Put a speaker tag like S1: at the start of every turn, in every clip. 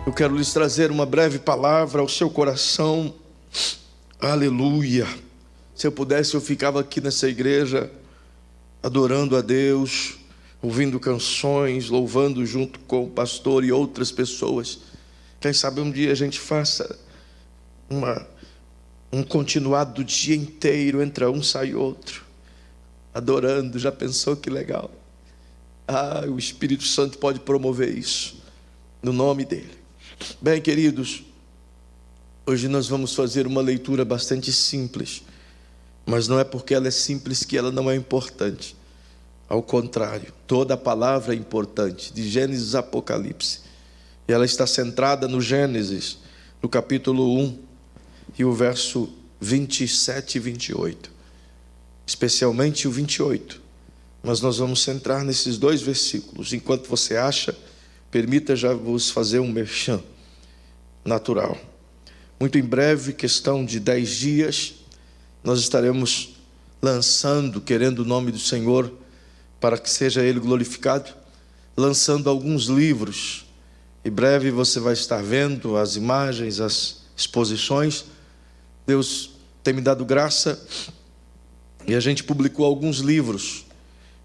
S1: Eu quero lhes trazer uma breve palavra ao seu coração. Aleluia. Se eu pudesse, eu ficava aqui nessa igreja, adorando a Deus, ouvindo canções, louvando junto com o pastor e outras pessoas. Quem sabe um dia a gente faça um continuado do dia inteiro, entra um, sai outro, adorando. Já pensou que legal? O Espírito Santo pode promover isso, no nome dele. Bem, queridos, hoje nós vamos fazer uma leitura bastante simples, mas não é porque ela é simples que ela não é importante. Ao contrário, toda a palavra é importante, de Gênesis a Apocalipse. E ela está centrada no Gênesis, no capítulo 1, e o verso 27 e 28. Especialmente o 28. Mas nós vamos centrar nesses dois versículos. Enquanto você acha, permita já vos fazer um merchan natural. Muito em breve, questão de 10 dias, nós estaremos lançando, querendo o nome do Senhor, para que seja Ele glorificado, lançando alguns livros. Em breve você vai estar vendo as imagens, as exposições. Deus tem me dado graça e a gente publicou alguns livros.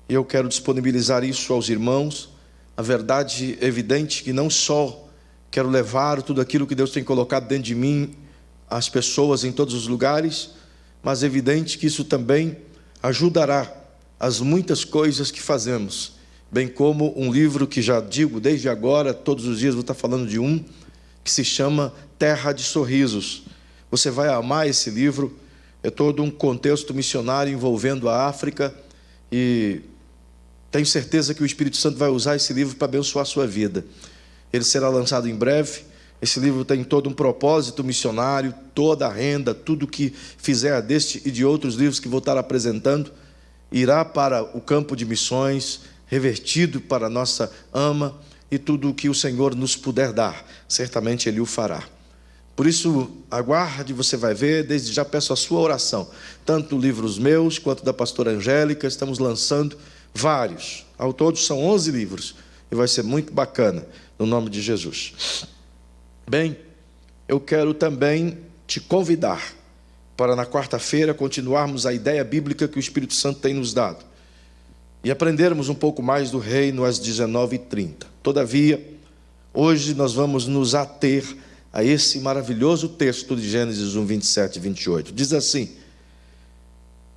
S1: E eu quero disponibilizar isso aos irmãos. A verdade é evidente que não só quero levar tudo aquilo que Deus tem colocado dentro de mim às pessoas em todos os lugares, mas é evidente que isso também ajudará as muitas coisas que fazemos, bem como um livro que já digo desde agora, todos os dias vou estar falando de um, que se chama Terra de Sorrisos. Você vai amar esse livro, é todo um contexto missionário envolvendo a África, e tenho certeza que o Espírito Santo vai usar esse livro para abençoar a sua vida. Ele será lançado em breve. Esse livro tem todo um propósito missionário, toda a renda, tudo que fizer deste e de outros livros que vou estar apresentando, irá para o campo de missões, revertido para a nossa ama, e tudo o que o Senhor nos puder dar, certamente Ele o fará. Por isso, aguarde, você vai ver. Desde já peço a sua oração, tanto livros meus quanto da pastora Angélica. Estamos lançando vários, ao todo são 11 livros, e vai ser muito bacana, no nome de Jesus. Bem, eu quero também te convidar para na quarta-feira continuarmos a ideia bíblica que o Espírito Santo tem nos dado e aprendermos um pouco mais do reino às 19h30. Todavia, hoje nós vamos nos ater a esse maravilhoso texto de Gênesis 1, 27 e 28. Diz assim: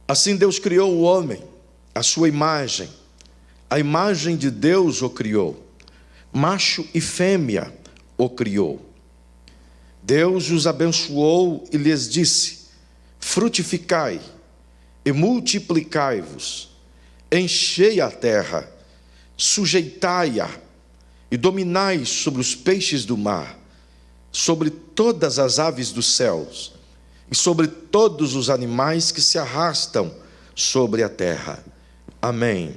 S1: assim Deus criou o homem, a sua imagem, a imagem de Deus o criou, macho e fêmea o criou. Deus os abençoou e lhes disse: frutificai e multiplicai-vos, enchei a terra, sujeitai-a e dominai sobre os peixes do mar, sobre todas as aves dos céus e sobre todos os animais que se arrastam sobre a terra. Amém.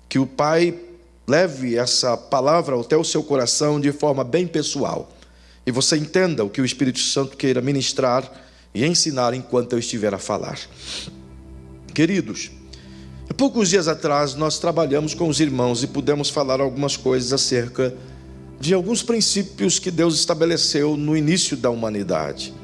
S1: Que o Pai leve essa palavra até o seu coração de forma bem pessoal, e você entenda o que o Espírito Santo queira ministrar e ensinar enquanto eu estiver a falar. Queridos, há poucos dias atrás nós trabalhamos com os irmãos e pudemos falar algumas coisas acerca de alguns princípios que Deus estabeleceu no início da humanidade.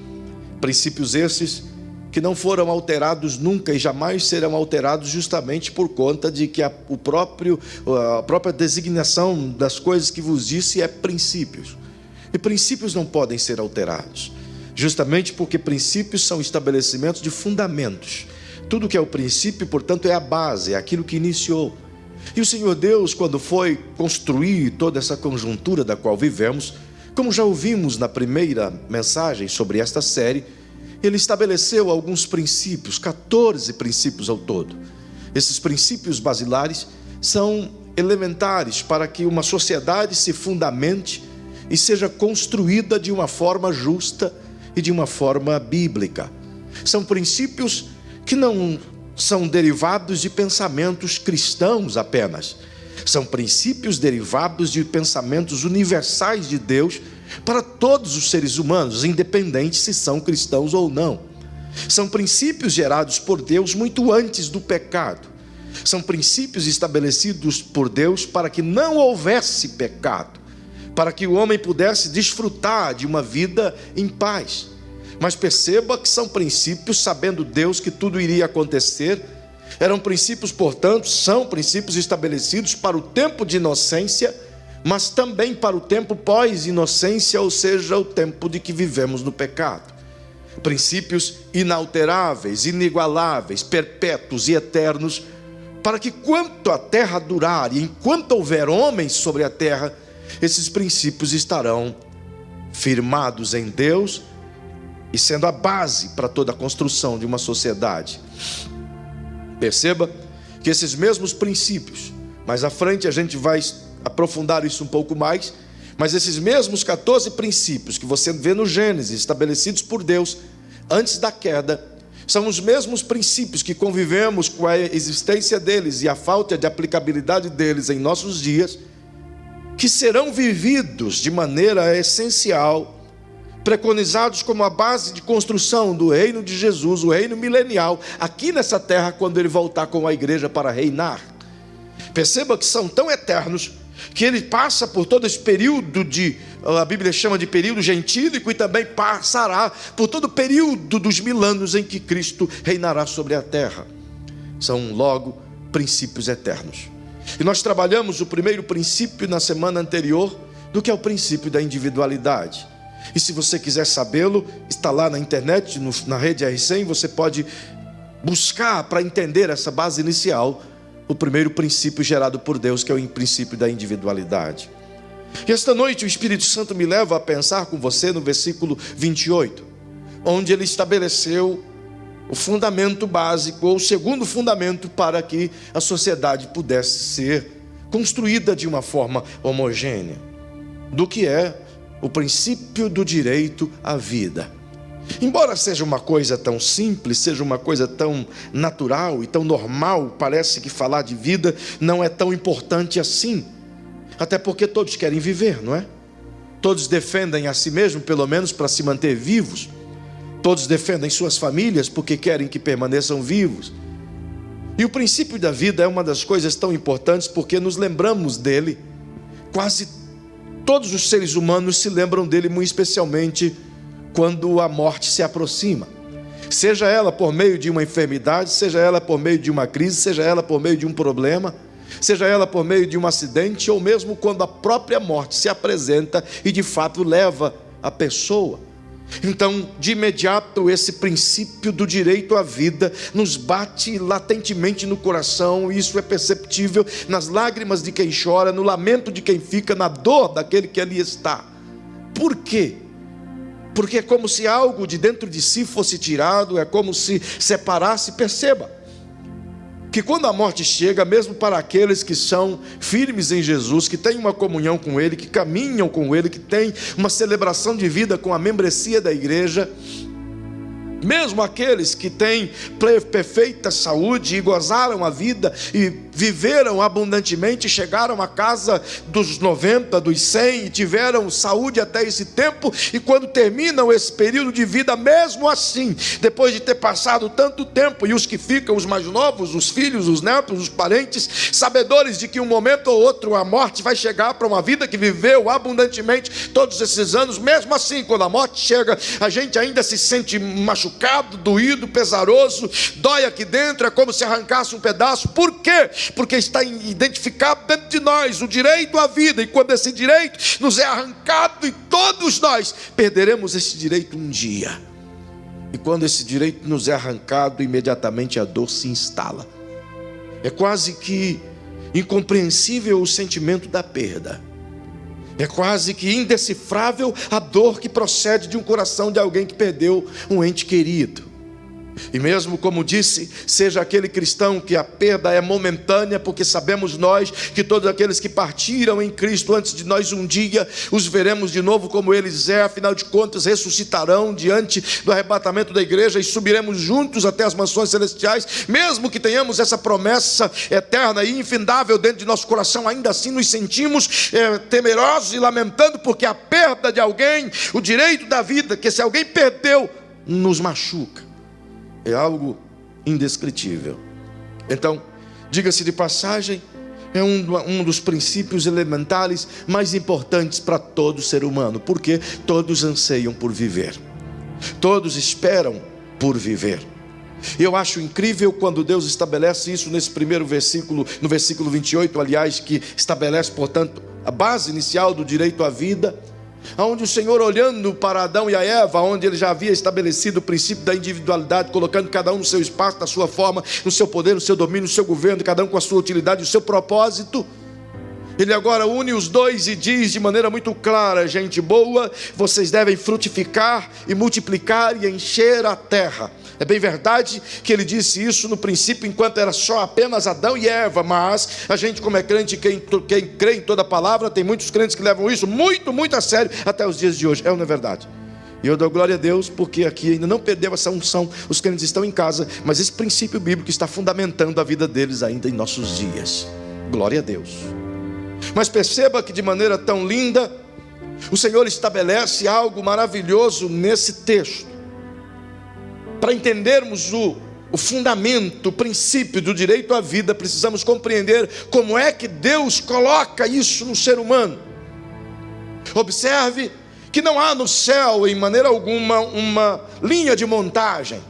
S1: Princípios esses que não foram alterados nunca e jamais serão alterados, justamente por conta de que a própria designação das coisas que vos disse é princípios. E princípios não podem ser alterados, justamente porque princípios são estabelecimentos de fundamentos. Tudo que é o princípio, portanto, é a base, é aquilo que iniciou. E o Senhor Deus, quando foi construir toda essa conjuntura da qual vivemos, como já ouvimos na primeira mensagem sobre esta série, ele estabeleceu alguns princípios, 14 princípios ao todo. Esses princípios basilares são elementares para que uma sociedade se fundamente e seja construída de uma forma justa e de uma forma bíblica. São princípios que não são derivados de pensamentos cristãos apenas. São princípios derivados de pensamentos universais de Deus para todos os seres humanos, independente se são cristãos ou não. São princípios gerados por Deus muito antes do pecado. São princípios estabelecidos por Deus para que não houvesse pecado, para que o homem pudesse desfrutar de uma vida em paz. Mas perceba que são princípios, sabendo Deus que tudo iria acontecer. Eram princípios, portanto, são princípios estabelecidos para o tempo de inocência, mas também para o tempo pós-inocência, ou seja, o tempo de que vivemos no pecado. Princípios inalteráveis, inigualáveis, perpétuos e eternos, para que quanto a terra durar e enquanto houver homens sobre a terra, esses princípios estarão firmados em Deus e sendo a base para toda a construção de uma sociedade. Perceba que esses mesmos princípios, mais à frente a gente vai aprofundar isso um pouco mais, mas esses mesmos 14 princípios que você vê no Gênesis, estabelecidos por Deus antes da queda, são os mesmos princípios que convivemos com a existência deles e a falta de aplicabilidade deles em nossos dias, que serão vividos de maneira essencial, preconizados como a base de construção do reino de Jesus, o reino milenial, aqui nessa terra, quando ele voltar com a igreja para reinar. Perceba que são tão eternos, que ele passa por todo esse período a Bíblia chama de período gentílico, e também passará por todo o período dos 1000 anos em que Cristo reinará sobre a terra. São logo princípios eternos. E nós trabalhamos o primeiro princípio na semana anterior, do que é o princípio da individualidade. E se você quiser sabê-lo, está lá na internet, na rede R100, você pode buscar para entender essa base inicial, o primeiro princípio gerado por Deus, que é o princípio da individualidade. E esta noite o Espírito Santo me leva a pensar com você no versículo 28, onde ele estabeleceu o fundamento básico, ou o segundo fundamento, para que a sociedade pudesse ser construída de uma forma homogênea, do que é o princípio do direito à vida. Embora seja uma coisa tão simples, seja uma coisa tão natural e tão normal, parece que falar de vida não é tão importante assim. Até porque todos querem viver, não é? Todos defendem a si mesmos, pelo menos para se manter vivos. Todos defendem suas famílias porque querem que permaneçam vivos. E o princípio da vida é uma das coisas tão importantes porque nos lembramos dele. Quase todos os seres humanos se lembram dele, muito especialmente quando a morte se aproxima. Seja ela por meio de uma enfermidade, seja ela por meio de uma crise, seja ela por meio de um problema, seja ela por meio de um acidente, ou mesmo quando a própria morte se apresenta e de fato leva a pessoa. Então, de imediato, esse princípio do direito à vida nos bate latentemente no coração, e isso é perceptível nas lágrimas de quem chora, no lamento de quem fica, na dor daquele que ali está. Por quê? Porque é como se algo de dentro de si fosse tirado, é como se separasse. Perceba que quando a morte chega, mesmo para aqueles que são firmes em Jesus, que têm uma comunhão com Ele, que caminham com Ele, que têm uma celebração de vida com a membresia da igreja, mesmo aqueles que têm perfeita saúde e gozaram a vida e viveram abundantemente, chegaram à casa dos 90, dos 100 e tiveram saúde até esse tempo, e quando terminam esse período de vida, mesmo assim, depois de ter passado tanto tempo, e os que ficam, os mais novos, os filhos, os netos, os parentes, sabedores de que um momento ou outro a morte vai chegar para uma vida que viveu abundantemente todos esses anos, mesmo assim, quando a morte chega, a gente ainda se sente machucado, doído, pesaroso, dói aqui dentro, é como se arrancasse um pedaço. Por quê? Porque está identificado dentro de nós o direito à vida, e quando esse direito nos é arrancado, e todos nós perderemos esse direito um dia, e quando esse direito nos é arrancado, imediatamente a dor se instala. É quase que incompreensível o sentimento da perda. É quase que indecifrável a dor que procede de um coração de alguém que perdeu um ente querido. E mesmo como disse, seja aquele cristão que a perda é momentânea, porque sabemos nós que todos aqueles que partiram em Cristo antes de nós um dia os veremos de novo como eles afinal de contas ressuscitarão diante do arrebatamento da igreja e subiremos juntos até as mansões celestiais. Mesmo que tenhamos essa promessa eterna e infindável dentro de nosso coração, ainda assim nos sentimos temerosos e lamentando, porque a perda de alguém, o direito da vida, que se alguém perdeu, nos machuca. É algo indescritível. Então, diga-se de passagem, é um dos princípios elementares mais importantes para todo ser humano, porque todos anseiam por viver, todos esperam por viver. E eu acho incrível quando Deus estabelece isso nesse primeiro versículo, no versículo 28, aliás, que estabelece, portanto, a base inicial do direito à vida, onde o Senhor, olhando para Adão e a Eva, onde ele já havia estabelecido o princípio da individualidade, colocando cada um no seu espaço, na sua forma, no seu poder, no seu domínio, no seu governo, cada um com a sua utilidade, o seu propósito, ele agora une os dois e diz de maneira muito clara: gente boa, vocês devem frutificar e multiplicar e encher a terra. É bem verdade que ele disse isso no princípio, enquanto era só apenas Adão e Eva, mas a gente, como é crente, quem crê em toda a palavra, tem muitos crentes que levam isso muito, muito a sério até os dias de hoje. É ou não é verdade? E eu dou glória a Deus, porque aqui ainda não perdeu essa unção, os crentes estão em casa, mas esse princípio bíblico está fundamentando a vida deles ainda em nossos dias. Glória a Deus. Mas perceba que de maneira tão linda, o Senhor estabelece algo maravilhoso nesse texto. Para entendermos o fundamento, o princípio do direito à vida, precisamos compreender como é que Deus coloca isso no ser humano. Observe que não há no céu, em maneira alguma, uma linha de montagem,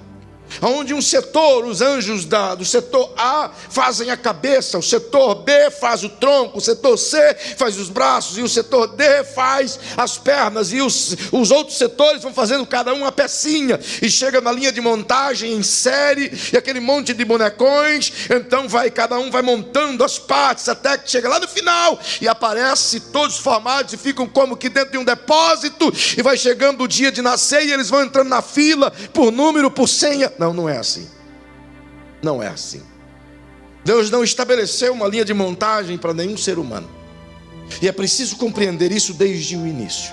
S1: onde um setor, os anjos do setor A fazem a cabeça, o setor B faz o tronco, o setor C faz os braços e o setor D faz as pernas, e os outros setores vão fazendo cada um uma pecinha, e chega na linha de montagem em série, e aquele monte de bonecões, então cada um vai montando as partes, até que chega lá no final, e aparece todos formados, e ficam como que dentro de um depósito, e vai chegando o dia de nascer, e eles vão entrando na fila, por número, por senha. Não é assim. Não é assim. Deus não estabeleceu uma linha de montagem para nenhum ser humano. E é preciso compreender isso desde o início.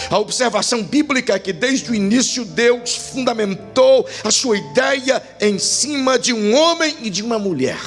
S1: A observação bíblica é que desde o início Deus fundamentou a sua ideia em cima de um homem e de uma mulher.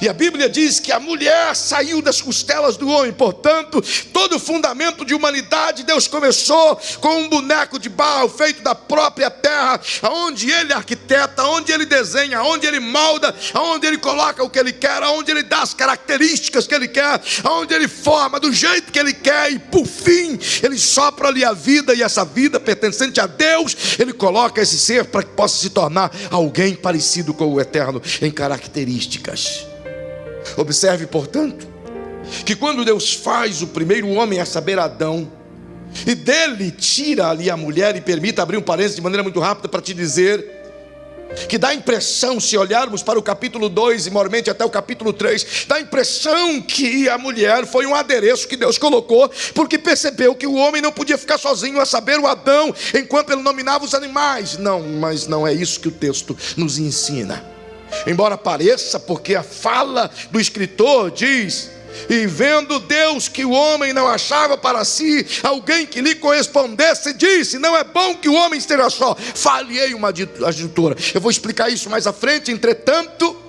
S1: E a Bíblia diz que a mulher saiu das costelas do homem. Portanto, todo o fundamento de humanidade, Deus começou com um boneco de barro feito da própria terra, onde ele arquiteta, onde ele desenha, onde ele molda, onde ele coloca o que ele quer, onde ele dá as características que ele quer, onde ele forma do jeito que ele quer, e por fim ele sopra ali a vida, e essa vida pertencente a Deus, ele coloca esse ser para que possa se tornar alguém parecido com o eterno em características. Observe, portanto, que quando Deus faz o primeiro homem, a saber, Adão, e dele tira ali a mulher, e permita abrir um parênteses de maneira muito rápida para te dizer que dá a impressão, se olharmos para o capítulo 2 e mormente até o capítulo 3, dá a impressão que a mulher foi um adereço que Deus colocou, porque percebeu que o homem não podia ficar sozinho, a saber, o Adão, enquanto ele nominava os animais. Não, mas não é isso que o texto nos ensina. Embora pareça, porque a fala do escritor diz: e vendo Deus que o homem não achava para si alguém que lhe correspondesse, disse: não é bom que o homem esteja só, far-lhe-ei uma adjutora. Eu vou explicar isso mais à frente. Entretanto,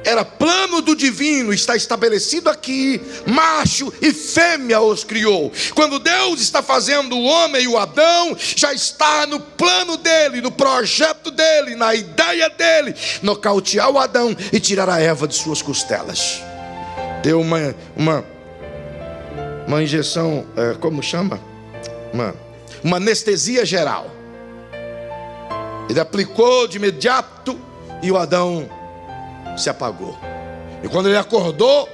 S1: era plano do divino, está estabelecido aqui, macho e fêmea os criou. Quando Deus está fazendo o homem e o Adão, já está no plano dele, no projeto dele, na ideia dele, nocautear o Adão e tirar a Eva de suas costelas. Deu uma injeção, como chama? Uma anestesia geral. Ele aplicou de imediato, e o Adão se apagou. E quando ele acordou,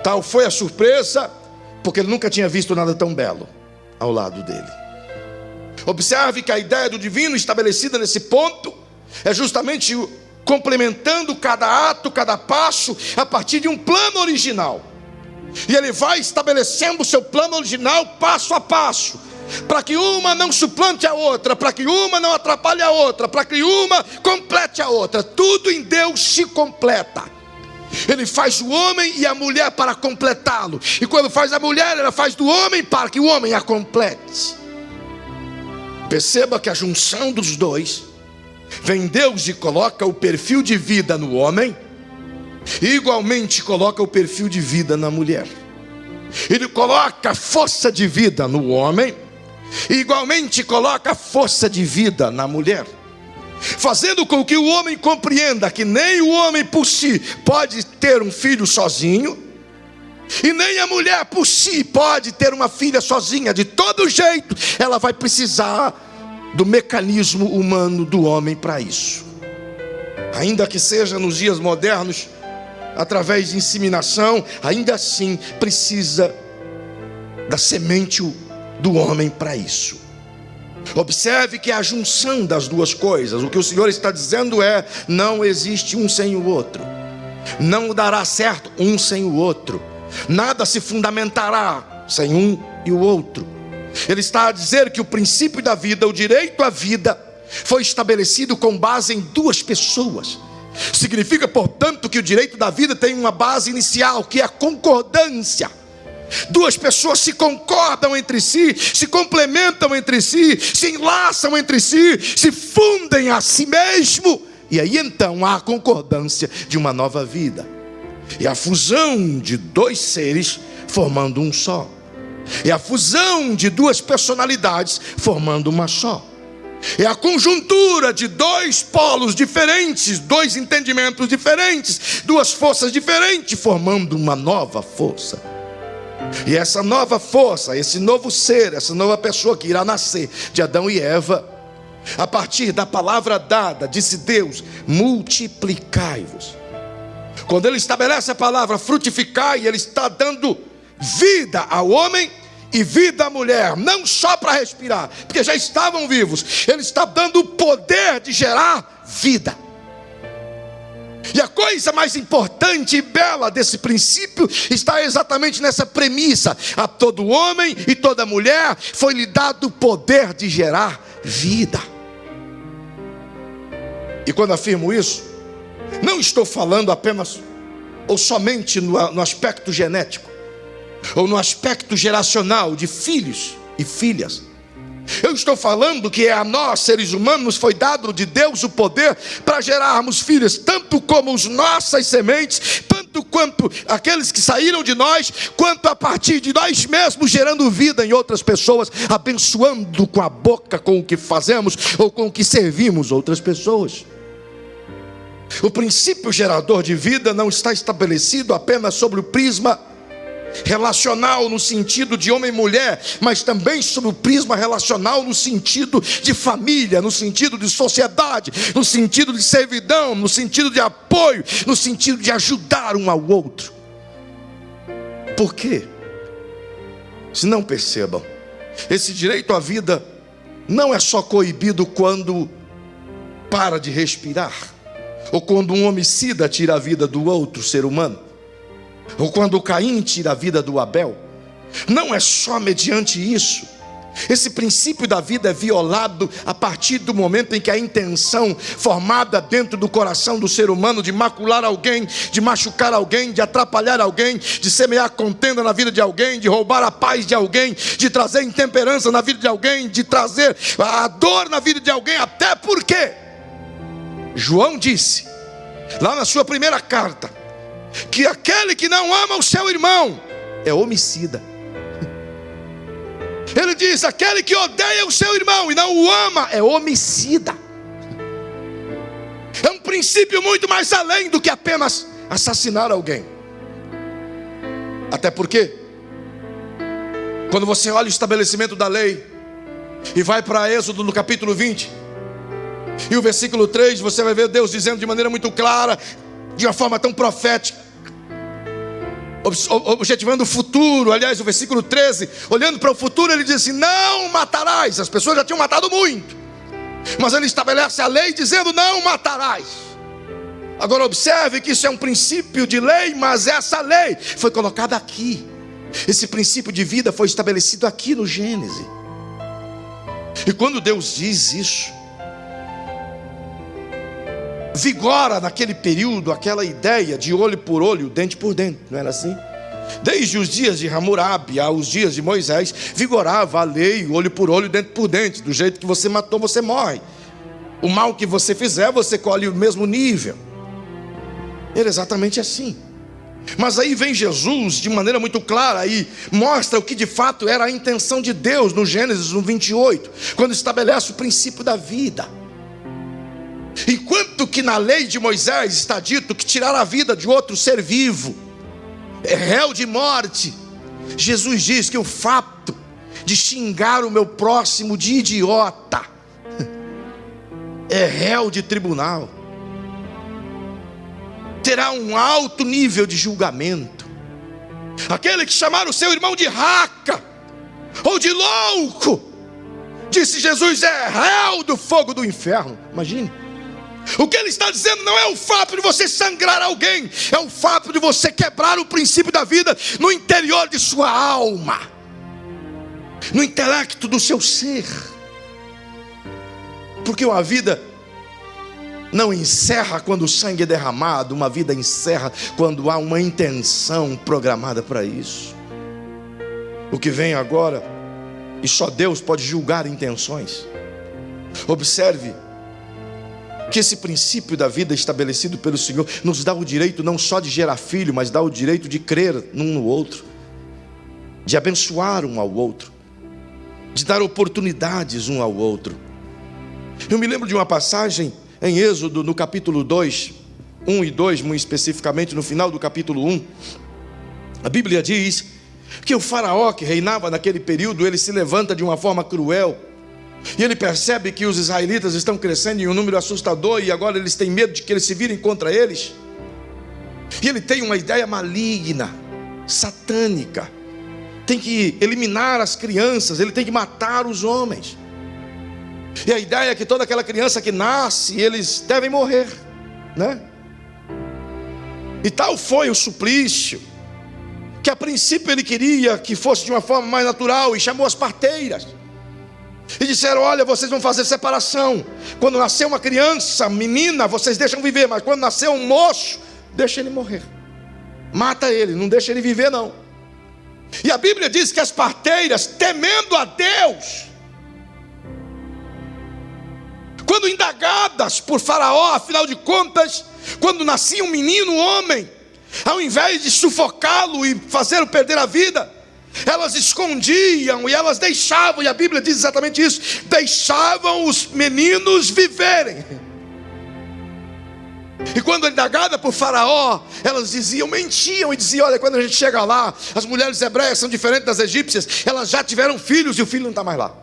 S1: tal foi a surpresa, porque ele nunca tinha visto nada tão belo ao lado dele. Observe que a ideia do divino estabelecida nesse ponto é justamente complementando cada ato, cada passo, a partir de um plano original. E ele vai estabelecendo o seu plano original passo a passo, para que uma não suplante a outra, para que uma não atrapalhe a outra, para que uma complete a outra. Tudo em Deus se completa. Ele faz o homem e a mulher para completá-lo, e quando faz a mulher, ela faz do homem para que o homem a complete. Perceba que a junção dos dois, vem Deus e coloca o perfil de vida no homem, e igualmente coloca o perfil de vida na mulher. Ele coloca a força de vida no homem, e igualmente coloca a força de vida na mulher, fazendo com que o homem compreenda que nem o homem por si pode ter um filho sozinho, e nem a mulher por si pode ter uma filha sozinha. De todo jeito ela vai precisar do mecanismo humano do homem para isso. Ainda que seja nos dias modernos, através de inseminação, ainda assim precisa da semente do homem para isso. Observe que a junção das duas coisas, o que o Senhor está dizendo é: não existe um sem o outro, não dará certo um sem o outro, nada se fundamentará sem um e o outro. Ele está a dizer que o princípio da vida, o direito à vida, foi estabelecido com base em duas pessoas. Significa, portanto, que o direito da vida tem uma base inicial, que é a concordância. Duas pessoas se concordam entre si, se complementam entre si, se enlaçam entre si, se fundem a si mesmo, e aí então há a concordância de uma nova vida, e a fusão de dois seres formando um só, e a fusão de duas personalidades formando uma só. É a conjuntura de dois polos diferentes, dois entendimentos diferentes, duas forças diferentes, formando uma nova força. E essa nova força, esse novo ser, essa nova pessoa que irá nascer de Adão e Eva, a partir da palavra dada, disse Deus: multiplicai-vos. Quando ele estabelece a palavra frutificai, ele está dando vida ao homem e vida à mulher, não só para respirar, porque já estavam vivos. Ele está dando o poder de gerar vida. E a coisa mais importante e bela desse princípio está exatamente nessa premissa: a todo homem e toda mulher foi-lhe dado o poder de gerar vida. E quando afirmo isso, não estou falando apenas ou somente no aspecto genético, ou no aspecto geracional de filhos e filhas. Eu estou falando que a nós, seres humanos, foi dado de Deus o poder para gerarmos filhos, tanto como as nossas sementes, tanto quanto aqueles que saíram de nós, quanto a partir de nós mesmos, gerando vida em outras pessoas, abençoando com a boca, com o que fazemos, ou com o que servimos outras pessoas. O princípio gerador de vida não está estabelecido apenas sobre o prisma relacional no sentido de homem e mulher, mas também sobre o prisma relacional no sentido de família, no sentido de sociedade, no sentido de servidão, no sentido de apoio, no sentido de ajudar um ao outro. Por quê? Se não percebam, esse direito à vida não é só coibido quando para de respirar, ou quando um homicida tira a vida do outro ser humano, ou quando Caim tira a vida do Abel. Não é só mediante isso. Esse princípio da vida é violado a partir do momento em que a intenção formada dentro do coração do ser humano de macular alguém, de machucar alguém, de atrapalhar alguém, de semear contenda na vida de alguém, de roubar a paz de alguém, de trazer intemperança na vida de alguém, de trazer a dor na vida de alguém. Até porque João disse lá na sua primeira carta que aquele que não ama o seu irmão é homicida. Ele diz: aquele que odeia o seu irmão e não o ama é homicida. É um princípio muito mais além do que apenas assassinar alguém. Até porque quando você olha o estabelecimento da lei e vai para Êxodo no capítulo 20 e o versículo 3, você vai ver Deus dizendo de maneira muito clara, de uma forma tão profética, objetivando o futuro. Aliás, o versículo 13, olhando para o futuro, ele diz assim: não matarás. As pessoas já tinham matado muito, mas ele estabelece a lei dizendo: não matarás. Agora observe que isso é um princípio de lei, mas essa lei foi colocada aqui. Esse princípio de vida foi estabelecido aqui no Gênesis. E quando Deus diz isso, vigora naquele período aquela ideia de olho por olho, dente por dente, não era assim? Desde os dias de Hammurabi aos dias de Moisés, vigorava a lei, olho por olho, dente por dente. Do jeito que você matou, você morre. O mal que você fizer, você colhe o mesmo nível. Era exatamente assim. Mas aí vem Jesus de maneira muito clara e mostra o que de fato era a intenção de Deus no Gênesis 28, quando estabelece o princípio da vida. Enquanto que na lei de Moisés está dito que tirar a vida de outro ser vivo é réu de morte, Jesus diz que o fato de xingar o meu próximo de idiota é réu de tribunal, terá um alto nível de julgamento. Aquele que chamar o seu irmão de raca ou de louco, disse Jesus, é réu do fogo do inferno. Imagine. O que ele está dizendo não é o fato de você sangrar alguém, é o fato de você quebrar o princípio da vida no interior de sua alma, no intelecto do seu ser. Porque uma vida não encerra quando o sangue é derramado, uma vida encerra quando há uma intenção programada para isso. O que vem agora, e só Deus pode julgar intenções. Observe que esse princípio da vida estabelecido pelo Senhor nos dá o direito não só de gerar filho, mas dá o direito de crer um no outro, de abençoar um ao outro, de dar oportunidades um ao outro. Eu me lembro de uma passagem em Êxodo, no capítulo 2, 1 e 2, muito especificamente no final do capítulo 1, a Bíblia diz que o faraó que reinava naquele período, ele se levanta de uma forma cruel, e ele percebe que os israelitas estão crescendo em um número assustador, e agora eles têm medo de que eles se virem contra eles, e ele tem uma ideia maligna, satânica, tem que eliminar as crianças, ele tem que matar os homens. E a ideia é que toda aquela criança que nasce, eles devem morrer, né? E tal foi o suplício, que a princípio ele queria que fosse de uma forma mais natural, e chamou as parteiras, e disseram, olha, vocês vão fazer separação. Quando nascer uma criança, menina, vocês deixam viver, mas quando nascer um moço, deixa ele morrer, mata ele, não deixa ele viver não. E a Bíblia diz que as parteiras, temendo a Deus, quando indagadas por Faraó, afinal de contas, quando nascia um menino, um homem, ao invés de sufocá-lo e fazê-lo perder a vida, elas escondiam e elas deixavam, e a Bíblia diz exatamente isso, deixavam os meninos viverem. E quando indagada por Faraó, elas mentiam e diziam, olha, quando a gente chega lá, as mulheres hebreias são diferentes das egípcias, elas já tiveram filhos e o filho não está mais lá.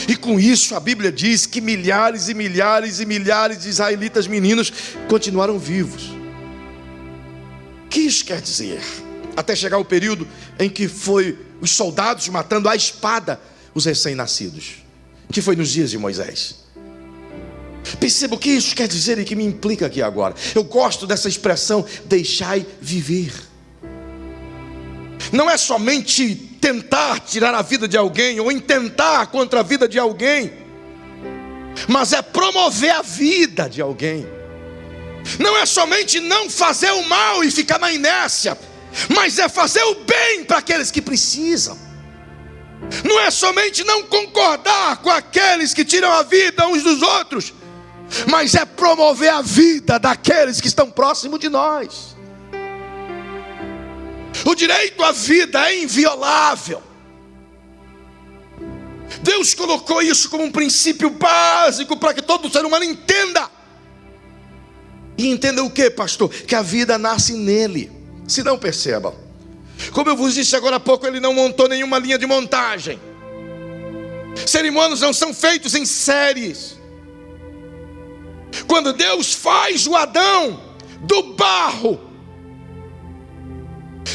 S1: E com isso a Bíblia diz que milhares e milhares e milhares de israelitas meninos continuaram vivos. O que isso quer dizer? Até chegar o período em que foi os soldados matando à espada os recém-nascidos, que foi nos dias de Moisés. Perceba o que isso quer dizer e que me implica aqui agora. Eu gosto dessa expressão, deixai viver. Não é somente tentar tirar a vida de alguém ou intentar contra a vida de alguém, mas é promover a vida de alguém. Não é somente não fazer o mal e ficar na inércia, mas é fazer o bem para aqueles que precisam. Não é somente não concordar com aqueles que tiram a vida uns dos outros, mas é promover a vida daqueles que estão próximos de nós. O direito à vida é inviolável. Deus colocou isso como um princípio básico para que todo ser humano entenda. E entenda o que, pastor? Que a vida nasce nele. Se não, percebam, como eu vos disse agora há pouco, ele não montou nenhuma linha de montagem. Seres humanos não são feitos em séries. Quando Deus faz o Adão do barro,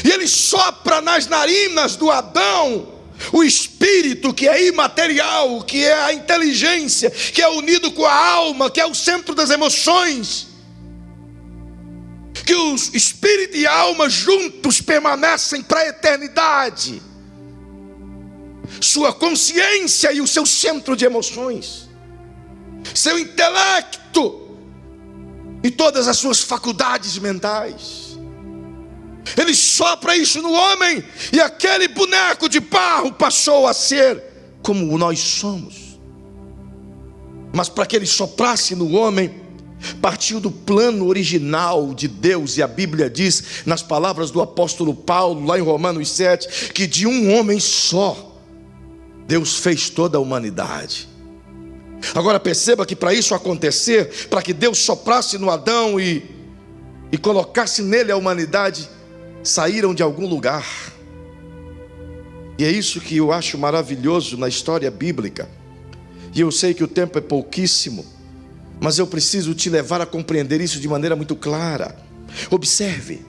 S1: e ele sopra nas narinas do Adão O espírito, que é imaterial, que é a inteligência, que é unido com a alma, que é o centro das emoções, que os espírito e alma juntos permanecem para a eternidade. Sua consciência e o seu centro de emoções, seu intelecto e todas as suas faculdades mentais. Ele sopra isso no homem, e aquele boneco de barro passou a ser como nós somos. Mas para que ele soprasse no homem, partiu do plano original de Deus. E a Bíblia diz, nas palavras do apóstolo Paulo, lá em Romanos 7, que de um homem só Deus fez toda a humanidade. Agora perceba que para isso acontecer, para que Deus soprasse no Adão e colocasse nele a humanidade, saíram de algum lugar. E é isso que eu acho maravilhoso na história bíblica. E eu sei que o tempo é pouquíssimo, mas eu preciso te levar a compreender isso de maneira muito clara. Observe,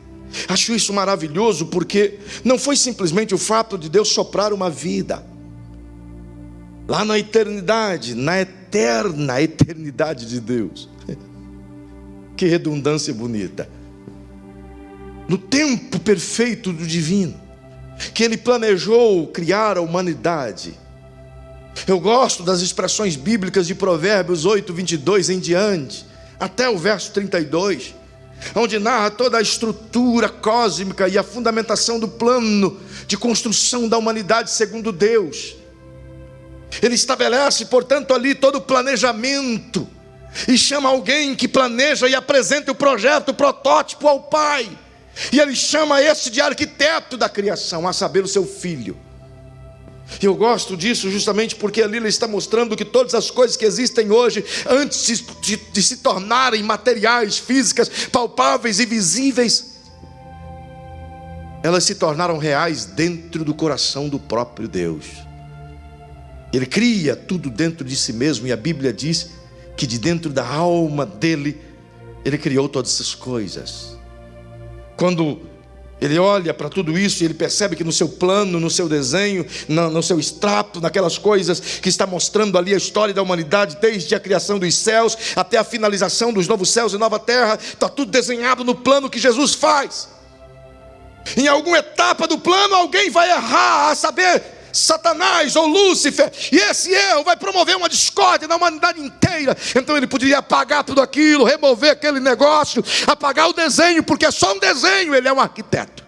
S1: acho isso maravilhoso porque não foi simplesmente o fato de Deus soprar uma vida lá na eternidade, na eterna eternidade de Deus. Que redundância bonita. No tempo perfeito do divino, que Ele planejou criar a humanidade. Eu gosto das expressões bíblicas de Provérbios 8, 22 em diante, até o verso 32, onde narra toda a estrutura cósmica e a fundamentação do plano de construção da humanidade segundo Deus. Ele estabelece, portanto, ali todo o planejamento, e chama alguém que planeja e apresenta o projeto, o protótipo ao Pai. E ele chama esse de arquiteto da criação, a saber, o seu filho. E eu gosto disso justamente porque ali ele está mostrando que todas as coisas que existem hoje, antes de se tornarem materiais, físicas, palpáveis e visíveis, elas se tornaram reais dentro do coração do próprio Deus. Ele cria tudo dentro de si mesmo, e a Bíblia diz que de dentro da alma dele, ele criou todas essas coisas. Quando ele olha para tudo isso, ele percebe que no seu plano, no seu desenho, no seu extrato, naquelas coisas que está mostrando ali a história da humanidade, desde a criação dos céus até a finalização dos novos céus e nova terra, está tudo desenhado no plano que Jesus faz. Em alguma etapa do plano, alguém vai errar, a saber, Satanás ou Lúcifer, e esse erro vai promover uma discórdia na humanidade inteira. Então ele poderia apagar tudo aquilo, remover aquele negócio, apagar o desenho, porque é só um desenho, ele é um arquiteto.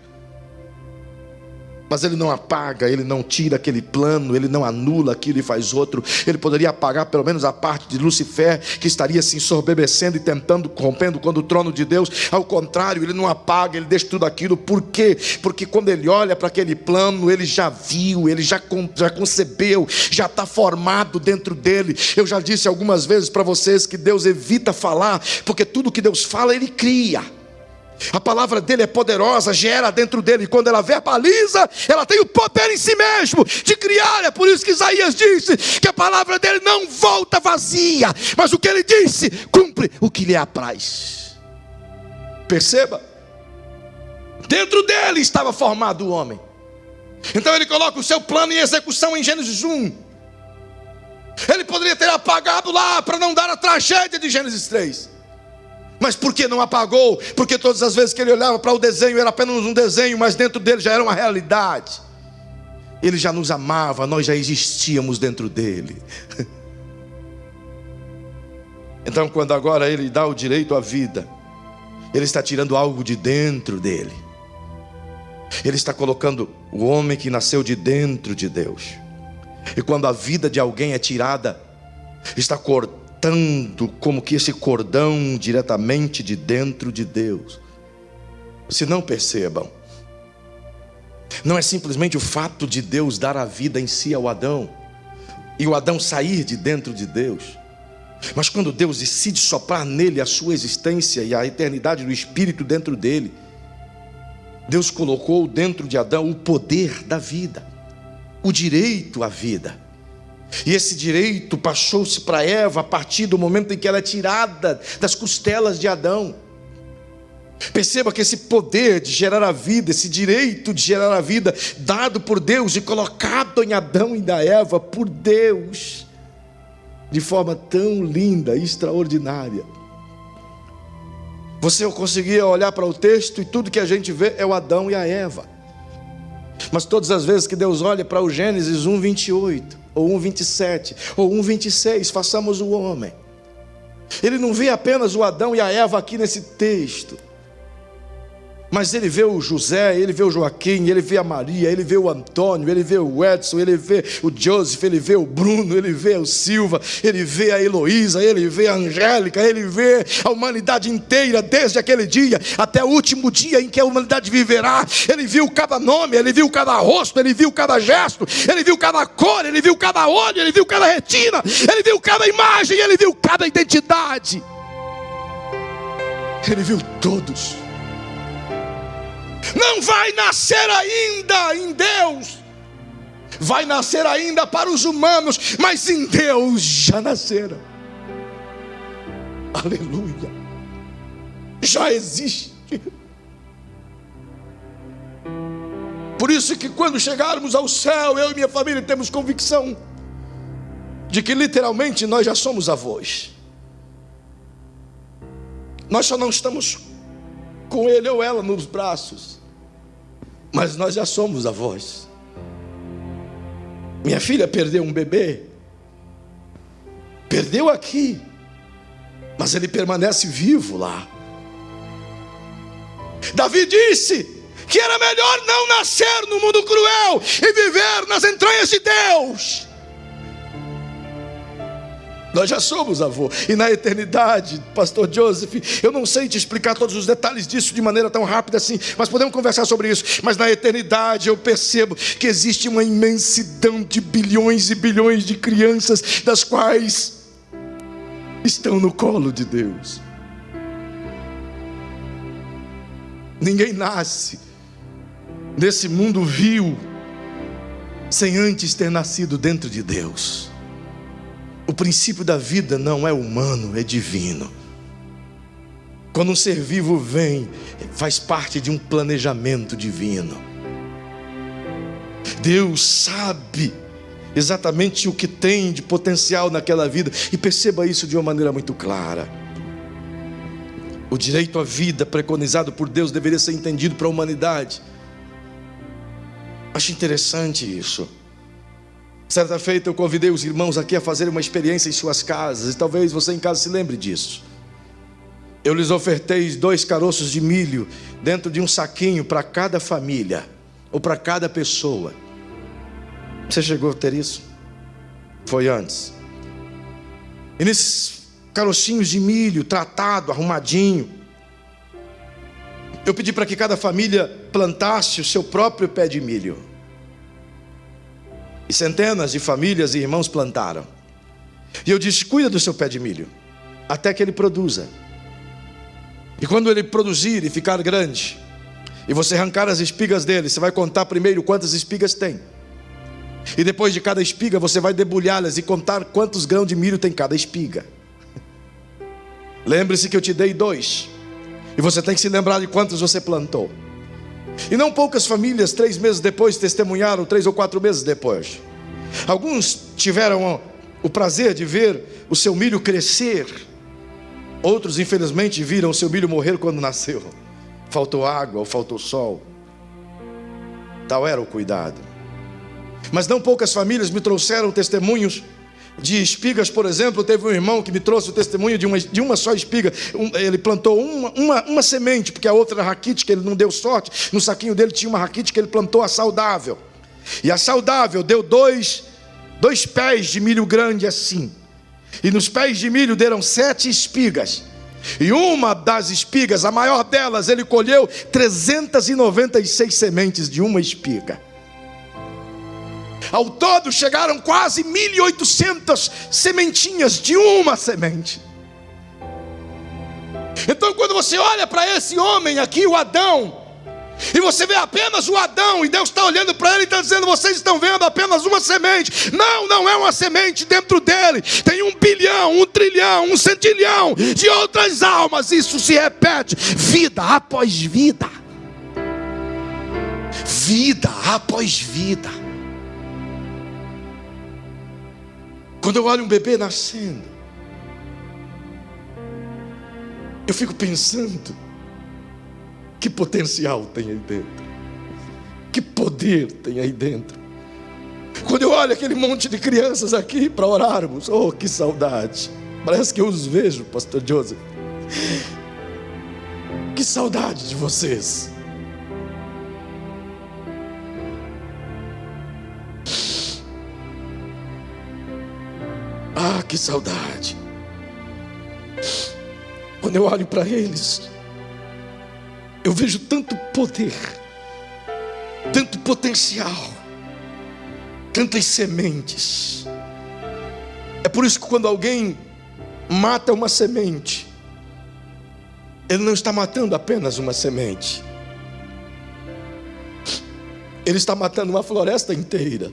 S1: Mas ele não apaga, ele não tira aquele plano, ele não anula aquilo e faz outro. Ele poderia apagar pelo menos a parte de Lúcifer, que estaria se ensoberbecendo e tentando, rompendo quando o trono de Deus. Ao contrário, ele não apaga, ele deixa tudo aquilo. Por quê? Porque quando ele olha para aquele plano, ele já viu, ele já concebeu, já está formado dentro dele. Eu já disse algumas vezes para vocês que Deus evita falar, porque tudo que Deus fala, Ele cria. A palavra dele é poderosa, gera dentro dele. E quando ela verbaliza, ela tem o poder em si mesmo de criar. É por isso que Isaías disse que a palavra dele não volta vazia, mas o que ele disse, cumpre o que lhe apraz. Perceba, dentro dele estava formado o homem. Então ele coloca o seu plano em execução em Gênesis 1. Ele poderia ter apagado lá para não dar a tragédia de Gênesis 3. Mas por que não apagou? Porque todas as vezes que ele olhava para o desenho, era apenas um desenho, mas dentro dele já era uma realidade. Ele já nos amava, nós já existíamos dentro dele. Então quando agora ele dá o direito à vida, ele está tirando algo de dentro dele. Ele está colocando o homem que nasceu de dentro de Deus. E quando a vida de alguém é tirada, está cortando como que esse cordão diretamente de dentro de Deus. Se não percebam, não é simplesmente o fato de Deus dar a vida em si ao Adão e o Adão sair de dentro de Deus, mas quando Deus decide soprar nele a sua existência e a eternidade do Espírito dentro dele, Deus colocou dentro de Adão o poder da vida, o direito à vida. E esse direito passou-se para Eva a partir do momento em que ela é tirada das costelas de Adão. Perceba que esse poder de gerar a vida, esse direito de gerar a vida, dado por Deus e colocado em Adão e da Eva por Deus, de forma tão linda e extraordinária. Você conseguia olhar para o texto e tudo que a gente vê é o Adão e a Eva. Mas todas as vezes que Deus olha para o Gênesis 1:28, ou 1:27, ou 1:26, façamos o homem, Ele não vê apenas o Adão e a Eva aqui nesse texto, mas Ele vê o José, Ele vê o Joaquim, Ele vê a Maria, Ele vê o Antônio, Ele vê o Edson, Ele vê o Joseph, Ele vê o Bruno, Ele vê o Silva, Ele vê a Heloísa, Ele vê a Angélica, Ele vê a humanidade inteira, desde aquele dia até o último dia em que a humanidade viverá. Ele viu cada nome, Ele viu cada rosto, Ele viu cada gesto, Ele viu cada cor, Ele viu cada olho, Ele viu cada retina, Ele viu cada imagem, Ele viu cada identidade. Ele viu todos. Não vai nascer ainda em Deus, vai nascer ainda para os humanos, mas em Deus já nasceram. Aleluia, já existe. Por isso que quando chegarmos ao céu, eu e minha família temos convicção de que literalmente nós já somos avós. Nós só não estamos com ele ou ela nos braços, mas nós já somos avós. Minha filha perdeu um bebê, perdeu aqui, mas ele permanece vivo lá. Davi disse que era melhor não nascer no mundo cruel e viver nas entranhas de Deus. Nós já somos avô, e na eternidade, pastor Joseph, eu não sei te explicar todos os detalhes disso de maneira tão rápida assim, mas podemos conversar sobre isso. Mas na eternidade eu percebo que existe uma imensidão de bilhões e bilhões de crianças, das quais estão no colo de Deus. Ninguém nasce nesse mundo vil sem antes ter nascido dentro de Deus. O princípio da vida não é humano, é divino. Quando um ser vivo vem, faz parte de um planejamento divino. Deus sabe exatamente o que tem de potencial naquela vida, e perceba isso de uma maneira muito clara. O direito à vida preconizado por Deus deveria ser entendido para a humanidade. Acho interessante isso. Certa feita eu convidei os irmãos aqui a fazerem uma experiência em suas casas, e talvez você em casa se lembre disso. Eu lhes ofertei 2 caroços de milho dentro de um saquinho para cada família, ou para cada pessoa. Você chegou a ter isso? Foi antes. E nesses carocinhos de milho, tratado, arrumadinho, eu pedi para que cada família plantasse o seu próprio pé de milho. E centenas de famílias e irmãos plantaram. E eu disse: cuida do seu pé de milho, até que ele produza. E quando ele produzir e ficar grande, e você arrancar as espigas dele, você vai contar primeiro quantas espigas tem. E depois de cada espiga você vai debulhá-las e contar quantos grãos de milho tem cada espiga. Lembre-se que eu te dei 2, e você tem que se lembrar de quantos você plantou. E não poucas famílias 3 meses depois testemunharam, 3 ou 4 meses depois. Alguns tiveram o prazer de ver o seu milho crescer. Outros infelizmente viram o seu milho morrer quando nasceu. Faltou água ou faltou sol. Tal era o cuidado. Mas não poucas famílias me trouxeram testemunhos de espigas. Por exemplo, teve um irmão que me trouxe o testemunho de uma só espiga. Ele plantou uma semente, porque a outra era raquítica, ele não deu sorte. No saquinho dele tinha uma raquítica, ele plantou a saudável. E a saudável deu 2 pés de milho grande assim. E nos pés de milho deram 7 espigas. E uma das espigas, a maior delas, ele colheu 396 sementes de uma espiga. Ao todo chegaram quase 1.800 sementinhas de uma semente. Então quando você olha para esse homem aqui, o Adão, E você vê apenas o Adão, e Deus está olhando para ele e está dizendo: vocês estão vendo apenas uma semente. Não, não é uma semente. Dentro dele tem 1 bilhão, 1 trilhão, 1 centilhão de outras almas. Isso se repete, vida após vida, vida após vida. Quando eu olho um bebê nascendo, eu fico pensando: que potencial tem aí dentro, que poder tem aí dentro. Quando eu olho aquele monte de crianças aqui para orarmos, oh, que saudade. Parece que eu os vejo, pastor Joseph. Que saudade de vocês. Ah, que saudade. Quando eu olho para eles, eu vejo tanto poder, tanto potencial, tantas sementes. É por isso que quando alguém mata uma semente, ele não está matando apenas uma semente, ele está matando uma floresta inteira,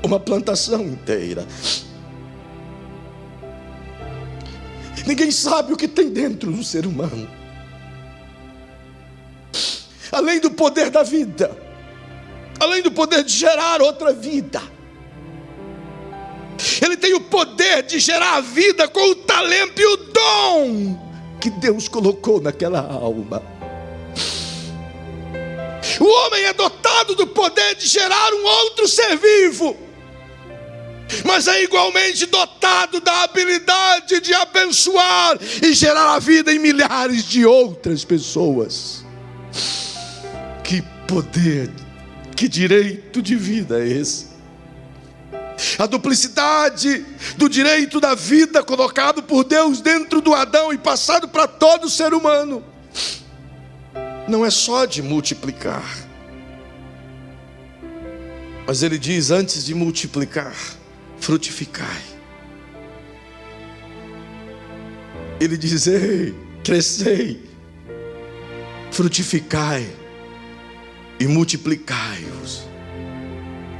S1: uma plantação inteira. Ninguém sabe o que tem dentro do ser humano. Além do poder da vida, além do poder de gerar outra vida, ele tem o poder de gerar a vida com o talento e o dom que Deus colocou naquela alma. O homem é dotado do poder de gerar um outro ser vivo, mas é igualmente dotado da habilidade de abençoar e gerar a vida em milhares de outras pessoas. Que poder, que direito de vida é esse? A duplicidade do direito da vida colocado por Deus dentro do Adão e passado para todo ser humano, não é só de multiplicar, mas ele diz: antes de multiplicar, frutificai. Ele diz: ei, crescei, frutificai e multiplicai-vos.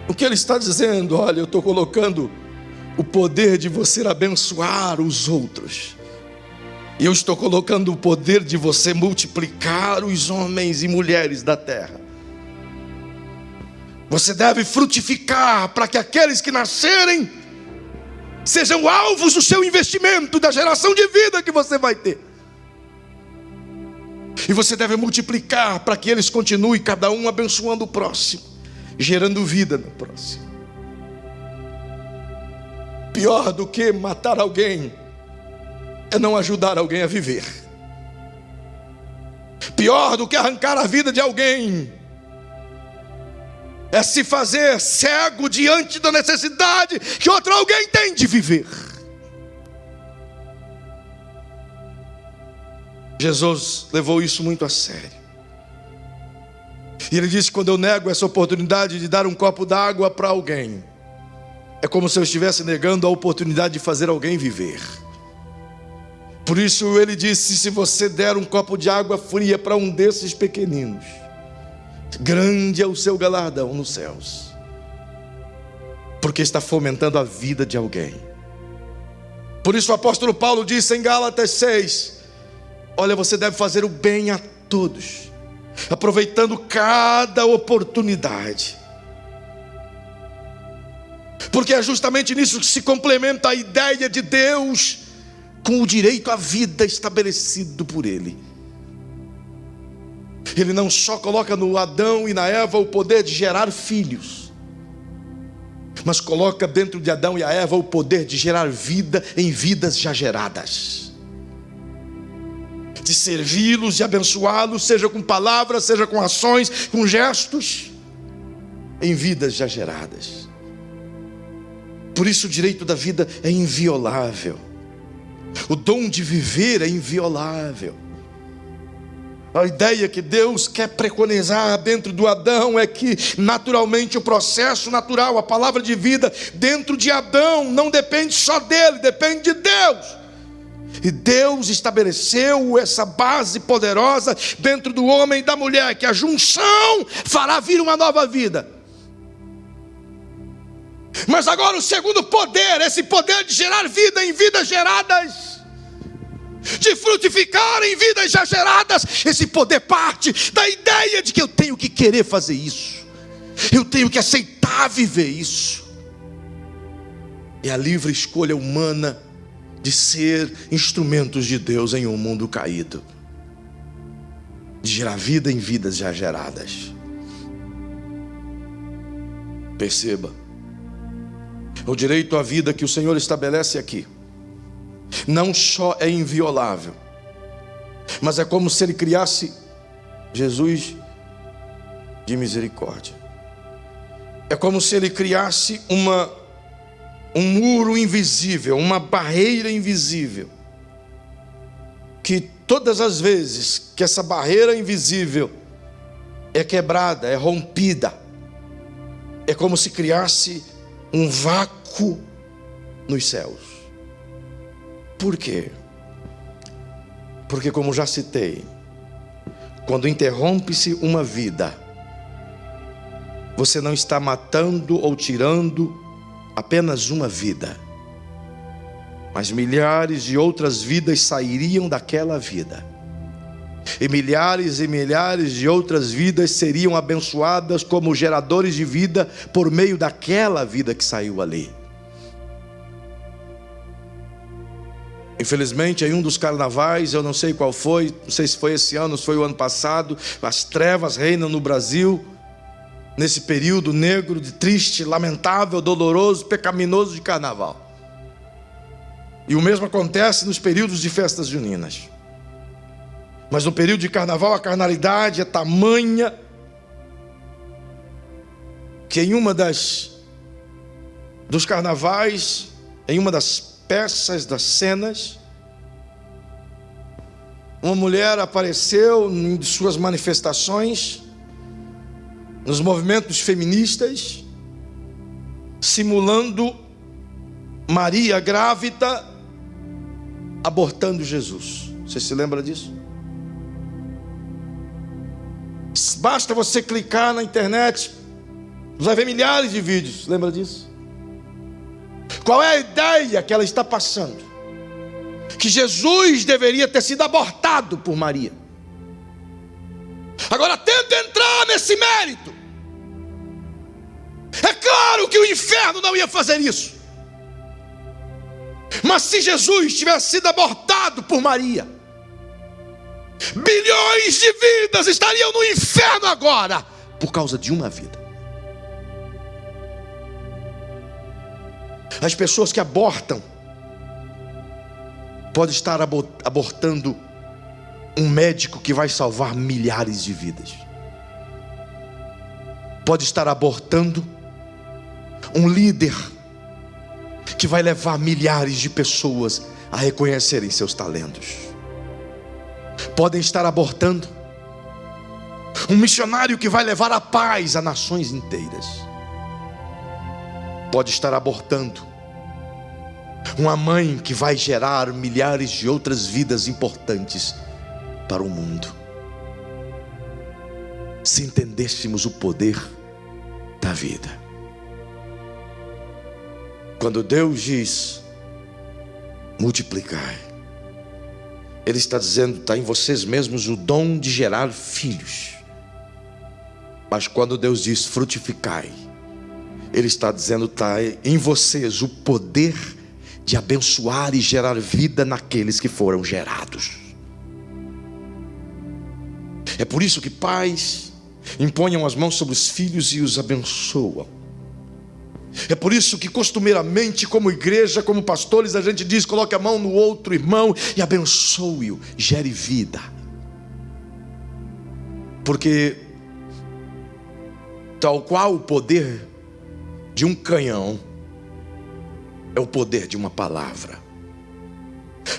S1: O que ele está dizendo? Olha, eu estou colocando o poder de você abençoar os outros, e eu estou colocando o poder de você multiplicar os homens e mulheres da terra. Você deve frutificar para que aqueles que nascerem sejam alvos do seu investimento, da geração de vida que você vai ter. E você deve multiplicar para que eles continuem, cada um abençoando o próximo, gerando vida no próximo. Pior do que matar alguém é não ajudar alguém a viver. Pior do que arrancar a vida de alguém é se fazer cego diante da necessidade que outro alguém tem de viver. Jesus levou isso muito a sério. E ele disse: quando eu nego essa oportunidade de dar um copo d'água para alguém, é como se eu estivesse negando a oportunidade de fazer alguém viver. Por isso ele disse: se você der um copo de água fria para um desses pequeninos, grande é o seu galardão nos céus, porque está fomentando a vida de alguém. Por isso o apóstolo Paulo disse em Gálatas 6: olha, você deve fazer o bem a todos, aproveitando cada oportunidade, porque é justamente nisso que se complementa a ideia de Deus com o direito à vida estabelecido por Ele. Ele não só coloca no Adão e na Eva o poder de gerar filhos, mas coloca dentro de Adão e a Eva o poder de gerar vida em vidas já geradas, de servi-los, de abençoá-los, seja com palavras, seja com ações, com gestos, em vidas já geradas. Por isso o direito da vida é inviolável, o dom de viver é inviolável. A ideia que Deus quer preconizar dentro do Adão é que naturalmente o processo natural, a palavra de vida dentro de Adão não depende só dele, depende de Deus. E Deus estabeleceu essa base poderosa dentro do homem e da mulher, que a junção fará vir uma nova vida. Mas agora o segundo poder, esse poder de gerar vida em vidas geradas, de frutificar em vidas já geradas, esse poder parte da ideia de que eu tenho que querer fazer isso, eu tenho que aceitar viver isso. É a livre escolha humana de ser instrumentos de Deus em um mundo caído, de gerar vida em vidas já geradas. Perceba, o direito à vida que o Senhor estabelece aqui não só é inviolável, mas é como se Ele criasse Jesus de misericórdia. É como se Ele criasse um muro invisível, uma barreira invisível, que todas as vezes que essa barreira invisível é quebrada, é rompida, é como se criasse um vácuo nos céus. Por quê? Porque, como já citei, quando interrompe-se uma vida, você não está matando ou tirando apenas uma vida, mas milhares de outras vidas sairiam daquela vida, e milhares de outras vidas seriam abençoadas como geradores de vida por meio daquela vida que saiu ali. Infelizmente, em um dos carnavais, eu não sei qual foi, não sei se foi esse ano, se foi o ano passado, as trevas reinam no Brasil, nesse período negro, de triste, lamentável, doloroso, pecaminoso de carnaval. E o mesmo acontece nos períodos de festas juninas. Mas no período de carnaval, a carnalidade é tamanha que em uma dos carnavais, em uma das peças, das cenas, uma mulher apareceu em suas manifestações, nos movimentos feministas, simulando Maria grávida, abortando Jesus. Você se lembra disso? Basta você clicar na internet, você vai ver milhares de vídeos. Lembra disso? Qual é a ideia que ela está passando? Que Jesus deveria ter sido abortado por Maria. Agora tenta entrar nesse mérito. É claro que o inferno não ia fazer isso. Mas se Jesus tivesse sido abortado por Maria, bilhões de vidas estariam no inferno agora, por causa de uma vida. As pessoas que abortam podem estar abortando um médico que vai salvar milhares de vidas. Pode estar abortando um líder que vai levar milhares de pessoas a reconhecerem seus talentos. Podem estar abortando um missionário que vai levar a paz a nações inteiras. Pode estar abortando uma mãe que vai gerar milhares de outras vidas importantes para o mundo. Se entendêssemos o poder da vida. Quando Deus diz multiplicai, Ele está dizendo, está em vocês mesmos o dom de gerar filhos. Mas quando Deus diz frutificai, Ele está dizendo, está em vocês o poder de abençoar e gerar vida naqueles que foram gerados. É por isso que pais imponham as mãos sobre os filhos e os abençoam. É por isso que costumeiramente, como igreja, como pastores, a gente diz, coloque a mão no outro irmão e abençoe-o, gere vida. Porque tal qual o poder de um canhão é o poder de uma palavra.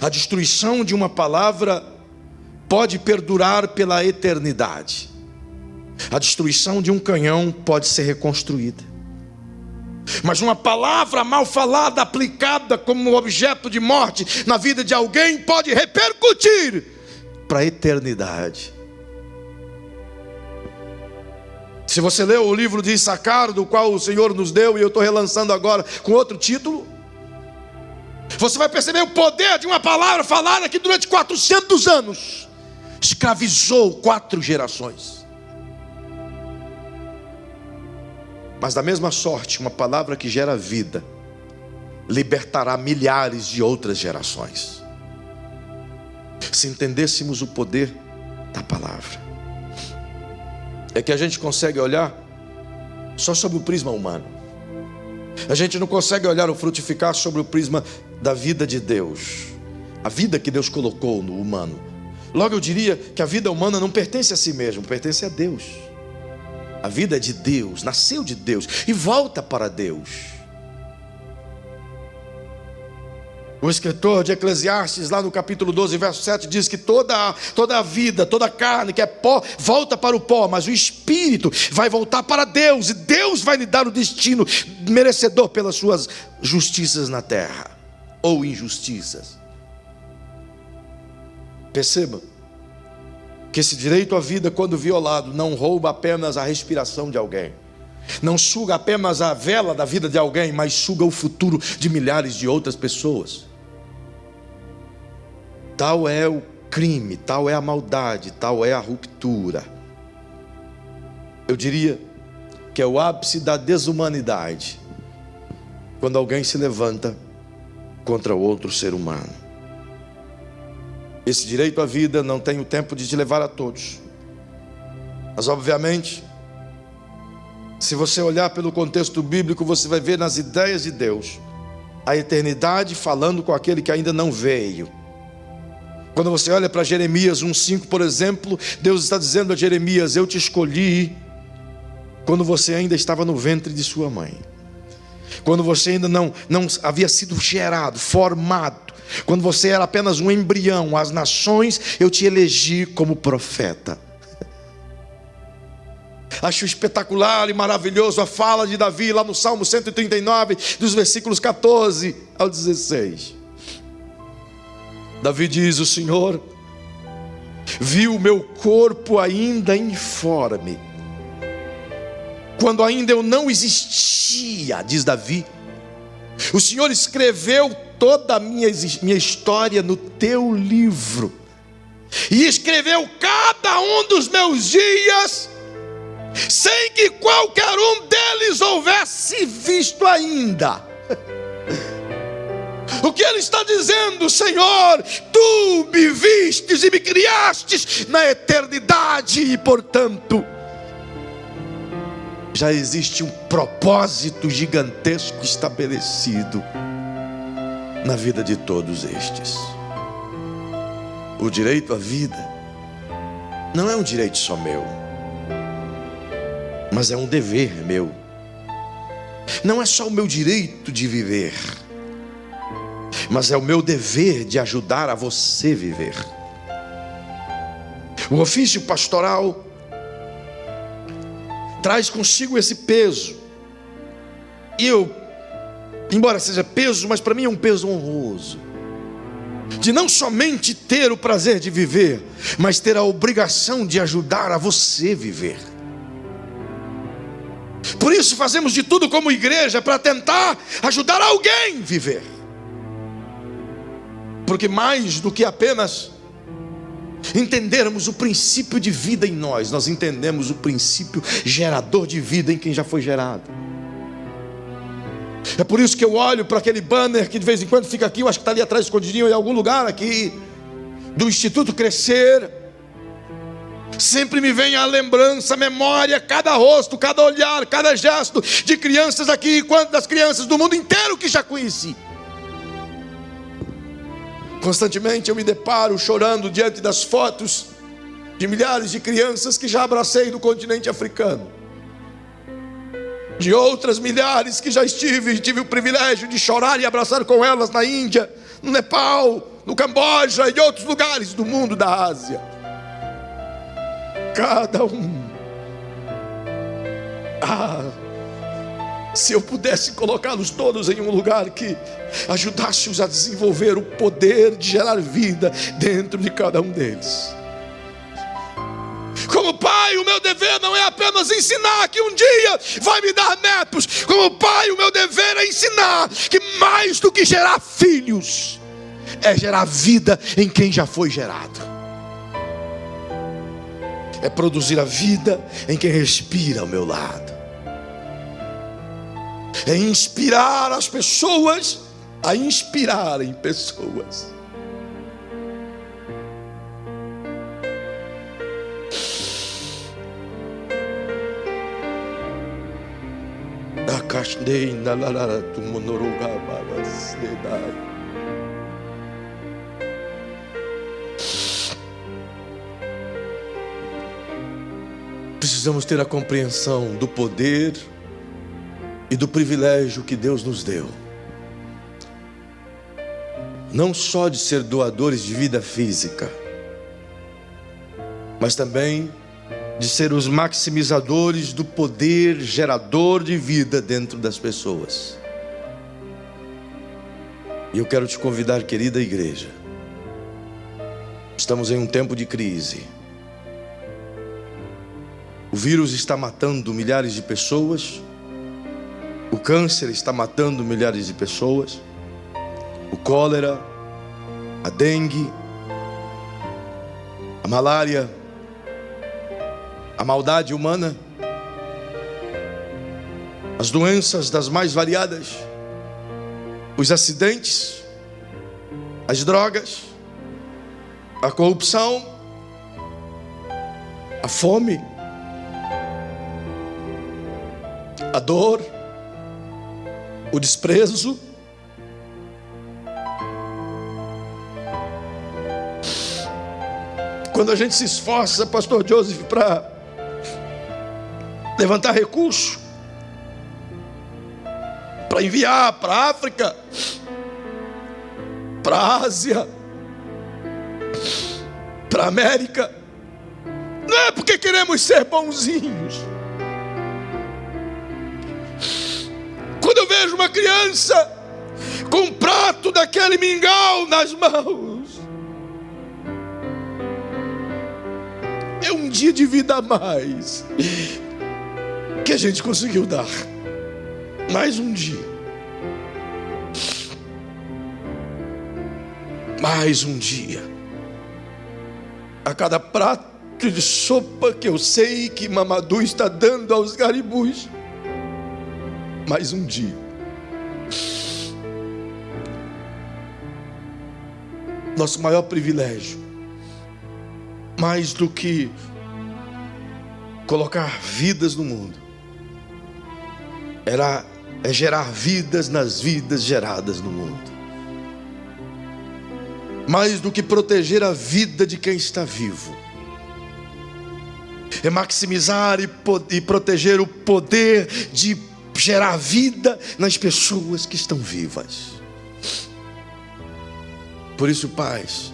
S1: A destruição de uma palavra pode perdurar pela eternidade. A destruição de um canhão pode ser reconstruída. Mas uma palavra mal falada, aplicada como objeto de morte na vida de alguém, pode repercutir para a eternidade. Se você leu o livro de Issacar, do qual o Senhor nos deu, e eu estou relançando agora com outro título, você vai perceber o poder de uma palavra falada que durante 400 anos escravizou 4 gerações. Mas da mesma sorte, uma palavra que gera vida libertará milhares de outras gerações. Se entendêssemos o poder da palavra. É que a gente consegue olhar só sob o prisma humano. A gente não consegue olhar o frutificar sobre o prisma da vida de Deus, a vida que Deus colocou no humano. Logo eu diria que a vida humana não pertence a si mesmo, pertence a Deus. A vida é de Deus, nasceu de Deus e volta para Deus. O escritor de Eclesiastes, lá no capítulo 12, verso 7, diz que toda a vida, toda a carne que é pó, volta para o pó, mas o espírito vai voltar para Deus, e Deus vai lhe dar o destino merecedor pelas suas justiças na terra, ou injustiças. Perceba que esse direito à vida, quando violado, não rouba apenas a respiração de alguém, não suga apenas a vela da vida de alguém, mas suga o futuro de milhares de outras pessoas. Tal é o crime, tal é a maldade, tal é a ruptura. Eu diria que é o ápice da desumanidade, quando alguém se levanta contra outro ser humano. Esse direito à vida não tem o tempo de te levar a todos, mas obviamente, se você olhar pelo contexto bíblico, você vai ver nas ideias de Deus a eternidade falando com aquele que ainda não veio. Quando você olha para Jeremias 1,5, por exemplo, Deus está dizendo a Jeremias: eu te escolhi quando você ainda estava no ventre de sua mãe, quando você ainda não havia sido gerado, formado, quando você era apenas um embrião. As nações eu te elegi como profeta. Acho espetacular e maravilhoso a fala de Davi lá no Salmo 139, dos versículos 14 ao 16. Davi diz: o Senhor viu o meu corpo ainda informe, quando ainda eu não existia, diz Davi. O Senhor escreveu toda a minha história no teu livro, e escreveu cada um dos meus dias, sem que qualquer um deles houvesse visto ainda. O que ele está dizendo? Senhor, tu me vistes e me criastes na eternidade, e portanto já existe um propósito gigantesco estabelecido na vida de todos estes. O direito à vida não é um direito só meu, mas é um dever meu. Não é só o meu direito de viver, mas é o meu dever de ajudar a você viver. O ofício pastoral traz consigo esse peso. E eu, embora seja peso, mas para mim é um peso honroso, de não somente ter o prazer de viver, mas ter a obrigação de ajudar a você viver. Por isso fazemos de tudo como igreja para tentar ajudar alguém a viver. Porque mais do que apenas entendermos o princípio de vida em nós, nós entendemos o princípio gerador de vida em quem já foi gerado. É por isso que eu olho para aquele banner que de vez em quando fica aqui, eu acho que está ali atrás escondidinho em algum lugar aqui, do Instituto Crescer. Sempre me vem a lembrança, a memória, cada rosto, cada olhar, cada gesto de crianças aqui, quanto das crianças do mundo inteiro que já conheci. Constantemente eu me deparo chorando diante das fotos de milhares de crianças que já abracei no continente africano, de outras milhares que já tive o privilégio de chorar e abraçar com elas na Índia, no Nepal, no Camboja e em outros lugares do mundo da Ásia. Cada um Se eu pudesse colocá-los todos em um lugar que ajudasse-os a desenvolver o poder de gerar vida dentro de cada um deles. Como pai, o meu dever não é apenas ensinar que um dia vai me dar netos. Como pai, o meu dever é ensinar que mais do que gerar filhos, é gerar vida em quem já foi gerado. É produzir a vida em quem respira ao meu lado. É inspirar as pessoas a inspirarem pessoas. Precisamos ter a compreensão do poder e do privilégio que Deus nos deu, não só de ser doadores de vida física, mas também de ser os maximizadores do poder gerador de vida dentro das pessoas. E eu quero te convidar, querida igreja, estamos em um tempo de crise. O vírus está matando milhares de pessoas, o câncer está matando milhares de pessoas, o cólera, a dengue, a malária, a maldade humana, as doenças das mais variadas, os acidentes, as drogas, a corrupção, a fome, a dor, o desprezo. Quando a gente se esforça, pastor Joseph, para levantar recurso, para enviar para a África, para a Ásia, para a América, não é porque queremos ser bonzinhos. Quando eu vejo uma criança com um prato daquele mingau nas mãos, é um dia de vida a mais que a gente conseguiu dar. Mais um dia. Mais um dia. A cada prato de sopa que eu sei que Mamadou está dando aos garibus, mais um dia. Nosso maior privilégio, mais do que colocar vidas no mundo, é gerar vidas nas vidas geradas no mundo. Mais do que proteger a vida de quem está vivo, é maximizar e proteger o poder de gerar vida nas pessoas que estão vivas. Por isso, pais,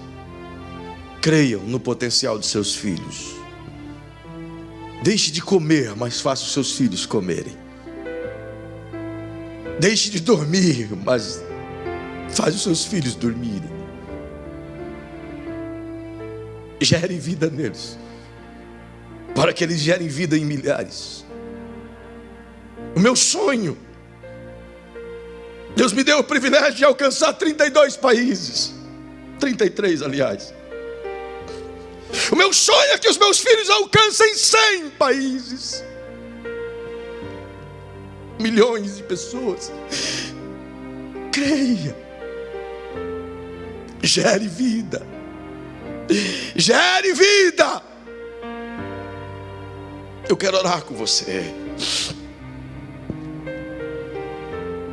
S1: creiam no potencial de seus filhos. Deixe de comer, mas faça os seus filhos comerem. Deixe de dormir, mas faz os seus filhos dormirem. Gere vida neles, para que eles gerem vida em milhares. O meu sonho, Deus me deu o privilégio de alcançar 32 países, 33 aliás. O meu sonho é que os meus filhos alcancem 100 países, milhões de pessoas. Creia, gere vida, gere vida. Eu quero orar com você.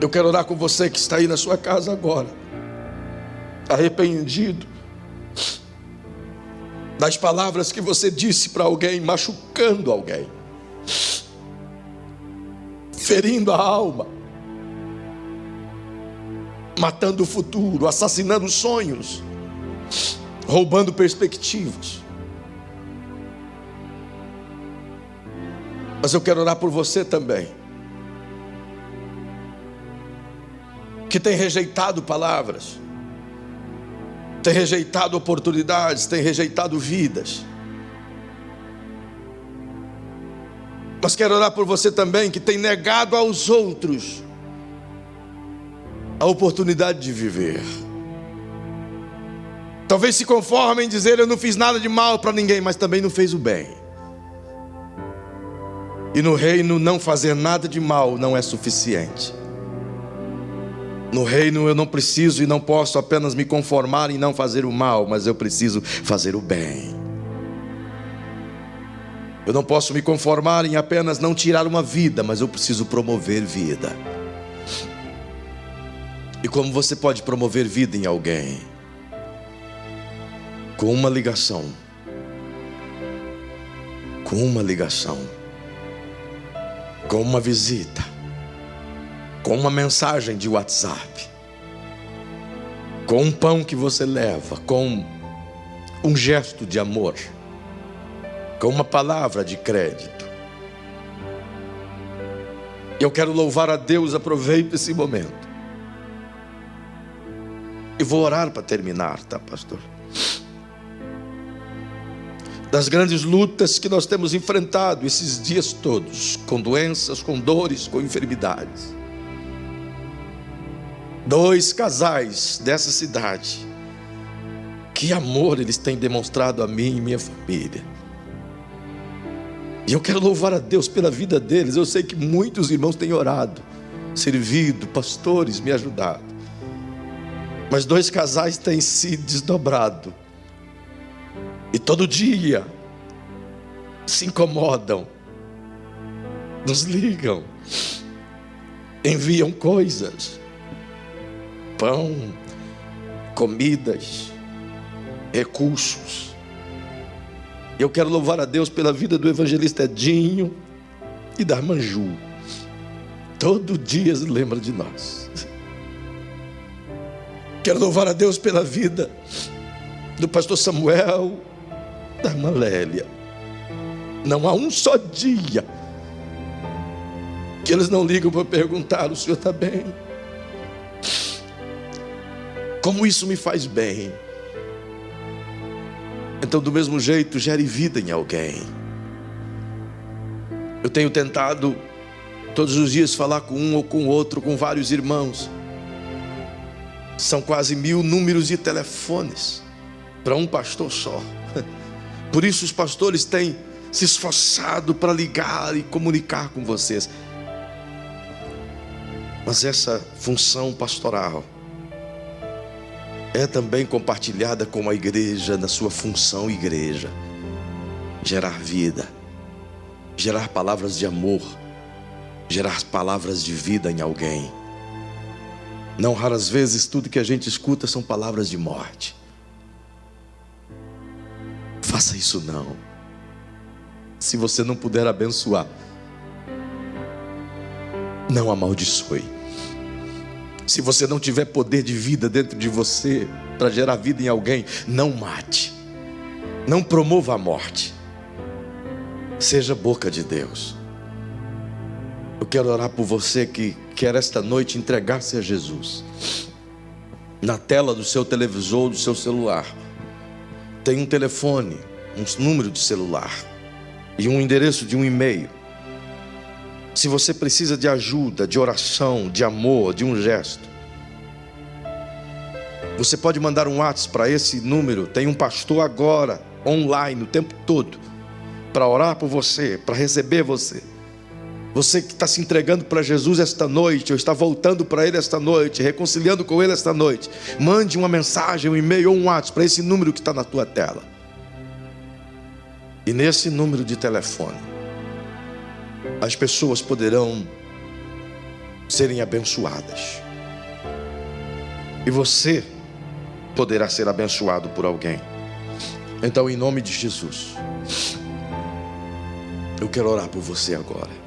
S1: Eu quero orar com você que está aí na sua casa agora, arrependido das palavras que você disse para alguém, machucando alguém, ferindo a alma, matando o futuro, assassinando sonhos, roubando perspectivas. Mas eu quero orar por você também, que tem rejeitado palavras, tem rejeitado oportunidades, tem rejeitado vidas. Mas quero orar por você também que tem negado aos outros a oportunidade de viver. Talvez se conforme em dizer: eu não fiz nada de mal para ninguém, mas também não fez o bem. E no reino, não fazer nada de mal não é suficiente. No reino eu não preciso e não posso apenas me conformar em não fazer o mal, mas eu preciso fazer o bem. Eu não posso me conformar em apenas não tirar uma vida, mas eu preciso promover vida. E como você pode promover vida em alguém? Com uma ligação. Com uma ligação. Com uma visita. Com uma mensagem de WhatsApp. Com um pão que você leva. Com um gesto de amor. Com uma palavra de crédito. Eu quero louvar a Deus, aproveito esse momento. E vou orar para terminar, tá, pastor? Das grandes lutas que nós temos enfrentado esses dias todos, com doenças, com dores, com enfermidades. 2 casais dessa cidade, que amor eles têm demonstrado a mim e minha família. E eu quero louvar a Deus pela vida deles. Eu sei que muitos irmãos têm orado, servido, pastores me ajudado. Mas 2 casais têm se desdobrado. E todo dia se incomodam, nos ligam, enviam coisas, pão, comidas, recursos. Eu quero louvar a Deus pela vida do evangelista Edinho e da irmã Ju. Todo dia se lembra de nós. Quero louvar a Deus pela vida do pastor Samuel, da irmã Lélia. Não há um só dia que eles não ligam para perguntar: o senhor está bem? Como isso me faz bem. Então, do mesmo jeito, gere vida em alguém. Eu tenho tentado todos os dias falar com um ou com outro, com vários irmãos. São quase 1000 números de telefones para um pastor só. Por isso os pastores têm se esforçado para ligar e comunicar com vocês. Mas essa função pastoral é também compartilhada com a igreja na sua função igreja. Gerar vida, gerar palavras de amor, gerar palavras de vida em alguém. Não raras vezes tudo que a gente escuta são palavras de morte. Faça isso não. Se você não puder abençoar, não amaldiçoe. Se você não tiver poder de vida dentro de você para gerar vida em alguém, não mate. Não promova a morte. Seja boca de Deus. Eu quero orar por você que quer esta noite entregar-se a Jesus. Na tela do seu televisor, do seu celular, tem um telefone, um número de celular e um endereço de um e-mail. Se você precisa de ajuda, de oração, de amor, de um gesto, você pode mandar um WhatsApp para esse número. Tem um pastor agora, online, o tempo todo, para orar por você, para receber você. Você que está se entregando para Jesus esta noite, ou está voltando para Ele esta noite, reconciliando com Ele esta noite, mande uma mensagem, um e-mail ou um WhatsApp para esse número que está na tua tela. E nesse número de telefone, as pessoas poderão serem abençoadas. E você poderá ser abençoado por alguém. Então, em nome de Jesus, eu quero orar por você agora.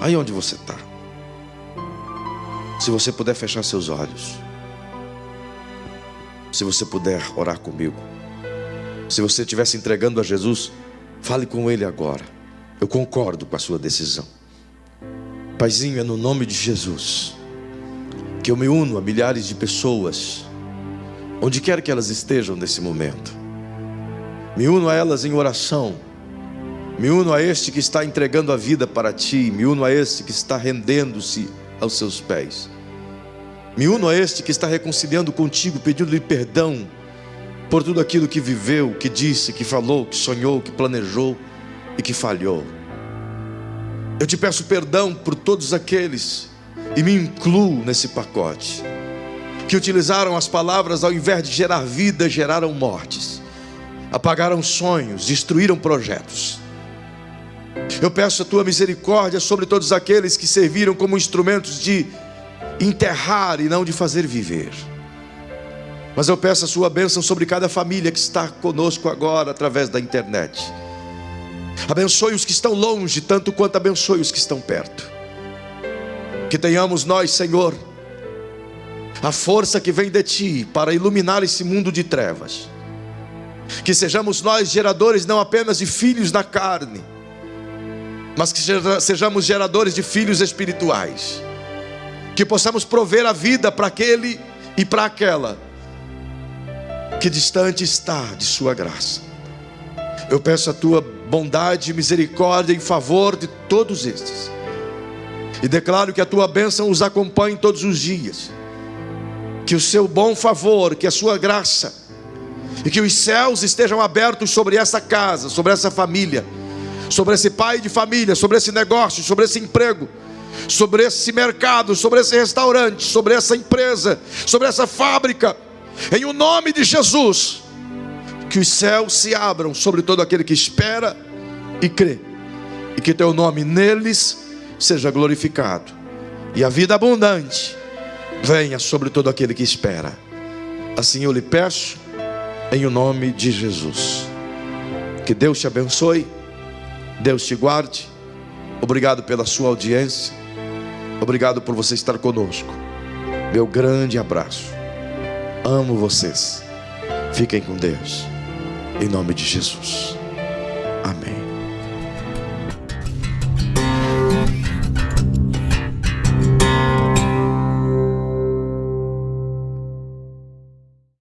S1: Aí onde você está, se você puder fechar seus olhos, se você puder orar comigo, se você estiver se entregando a Jesus, fale com Ele agora. Eu concordo com a sua decisão. Paizinho, é no nome de Jesus que eu me uno a milhares de pessoas, onde quer que elas estejam nesse momento. Me uno a elas em oração. Me uno a este que está entregando a vida para ti. Me uno a este que está rendendo-se aos seus pés. Me uno a este que está reconciliando contigo, pedindo-lhe perdão por tudo aquilo que viveu, que disse, que falou, que sonhou, que planejou e que falhou. Eu te peço perdão por todos aqueles, e me incluo nesse pacote, que utilizaram as palavras ao invés de gerar vida, geraram mortes, apagaram sonhos, destruíram projetos. Eu peço a tua misericórdia sobre todos aqueles que serviram como instrumentos de enterrar e não de fazer viver. Mas eu peço a sua bênção sobre cada família que está conosco agora através da internet. Abençoe os que estão longe, tanto quanto abençoe os que estão perto. Que tenhamos nós, Senhor, a força que vem de Ti para iluminar esse mundo de trevas. Que sejamos nós geradores não apenas de filhos da carne, mas que sejamos geradores de filhos espirituais. Que possamos prover a vida para aquele e para aquela que distante está de sua graça. Eu peço a tua bondade e misericórdia em favor de todos estes, e declaro que a tua bênção os acompanhe todos os dias. Que o seu bom favor, que a sua graça, e que os céus estejam abertos sobre essa casa, sobre essa família, sobre esse pai de família, sobre esse negócio, sobre esse emprego, sobre esse mercado, sobre esse restaurante, sobre essa empresa, sobre essa fábrica. Em o nome de Jesus, que os céus se abram sobre todo aquele que espera e crê, e que teu nome neles seja glorificado, e a vida abundante venha sobre todo aquele que espera. Assim eu lhe peço, em o nome de Jesus. Que Deus te abençoe, Deus te guarde. Obrigado pela sua audiência, obrigado por você estar conosco. Meu grande abraço. Amo vocês. Fiquem com Deus, em nome de Jesus. Amém.